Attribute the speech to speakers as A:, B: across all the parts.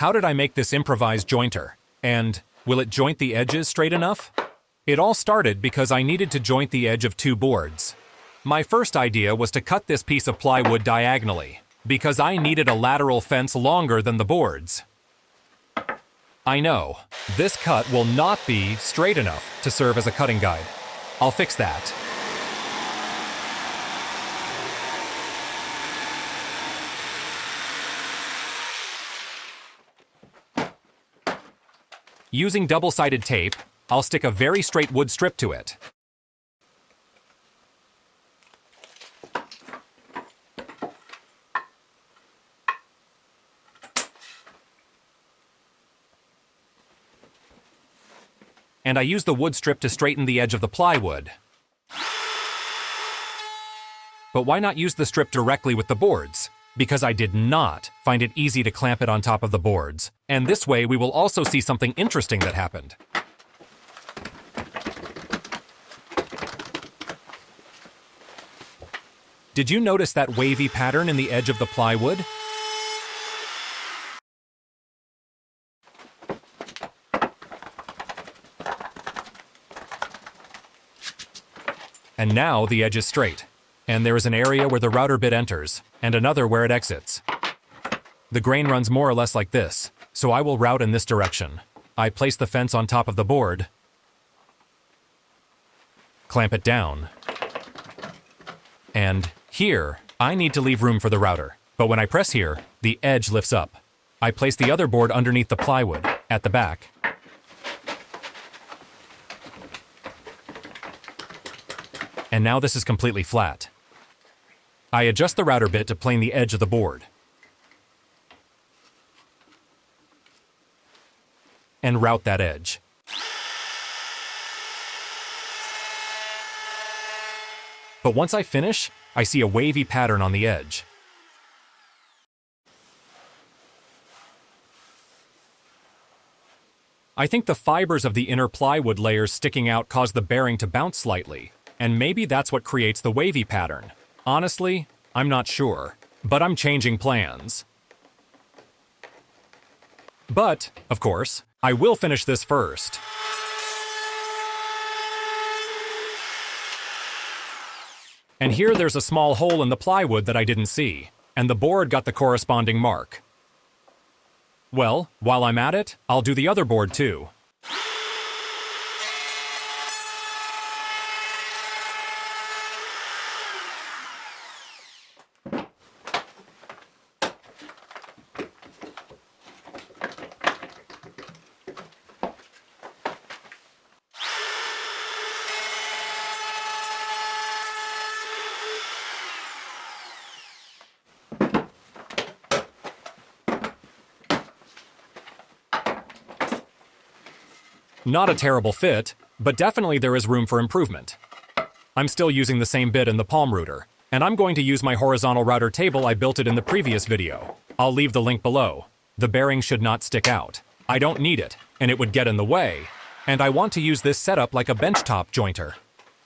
A: How did I make this improvised jointer? And will it joint the edges straight enough? It all started because I needed to joint the edge of two boards. My first idea was to cut this piece of plywood diagonally, because I needed a lateral fence longer than the boards. I know, this cut will not be straight enough to serve as a cutting guide. I'll fix that. Using double-sided tape, I'll stick a very straight wood strip to it. And I use the wood strip to straighten the edge of the plywood. But why not use the strip directly with the boards? Because I did not find it easy to clamp it on top of the boards. And this way we will also see something interesting that happened. Did you notice that wavy pattern in the edge of the plywood? And now the edge is straight, and there is an area where the router bit enters, and another where it exits. The grain runs more or less like this, so I will route in this direction. I place the fence on top of the board, clamp it down, and here, I need to leave room for the router. But when I press here, the edge lifts up. I place the other board underneath the plywood, at the back. And now this is completely flat. I adjust the router bit to plane the edge of the board. And route that edge. But once I finish, I see a wavy pattern on the edge. I think the fibers of the inner plywood layers sticking out cause the bearing to bounce slightly, and maybe that's what creates the wavy pattern. Honestly, I'm not sure, but I'm changing plans. But, of course, I will finish this first. And here there's a small hole in the plywood that I didn't see, and the board got the corresponding mark. Well, while I'm at it, I'll do the other board too. Not a terrible fit, but definitely there is room for improvement. I'm still using the same bit in the palm router, and I'm going to use my horizontal router table. I built it in the previous video. I'll leave the link below. The bearing should not stick out. I don't need it, and it would get in the way. And I want to use this setup like a benchtop jointer.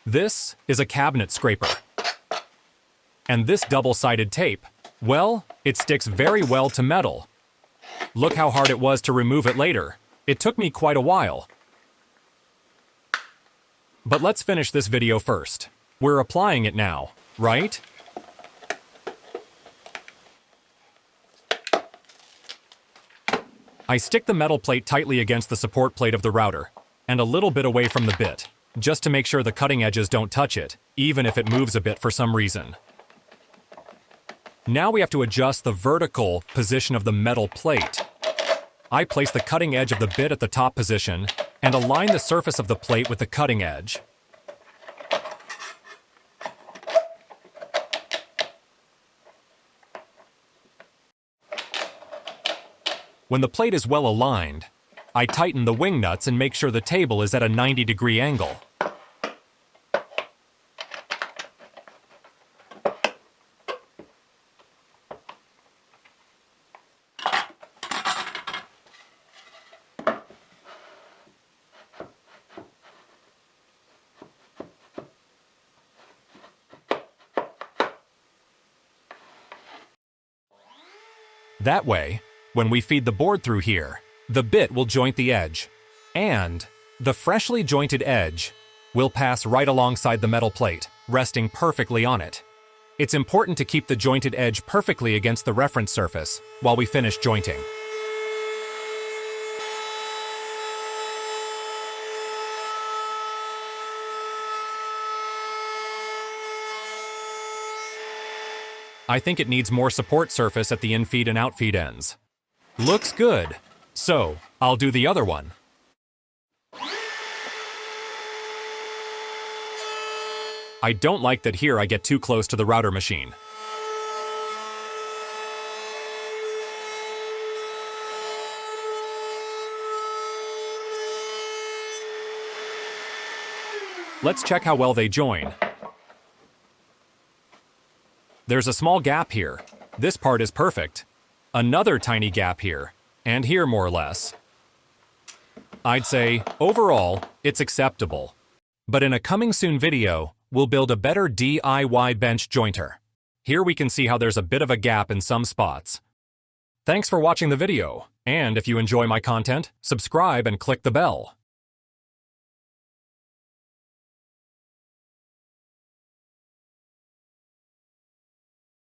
A: This is a cabinet scraper. And this double-sided tape, well, it sticks very well to metal. Look how hard it was to remove it later. It took me quite a while. But let's finish this video first. We're applying it now, right? I stick the metal plate tightly against the support plate of the router, and a little bit away from the bit, just to make sure the cutting edges don't touch it, even if it moves a bit for some reason. Now we have to adjust the vertical position of the metal plate. I place the cutting edge of the bit at the top position, and align the surface of the plate with the cutting edge. When the plate is well aligned, I tighten the wing nuts and make sure the table is at a 90-degree angle. That way, When we feed the board through here, the bit will joint the edge, and the freshly jointed edge will pass right alongside the metal plate, resting perfectly on it. It's important to keep the jointed edge perfectly against the reference surface while we finish jointing. I think it needs more support surface at the infeed and outfeed ends. Looks good. So, I'll do the other one. I don't like that here I get too close to the router machine. Let's check how well they join. There's a small gap here. This part is perfect. Another tiny gap here, and here more or less. I'd say, overall, it's acceptable. But in a coming soon video, we'll build a better DIY bench jointer. Here we can see how there's a bit of a gap in some spots. Thanks for watching the video, and if you enjoy my content, subscribe and click the bell.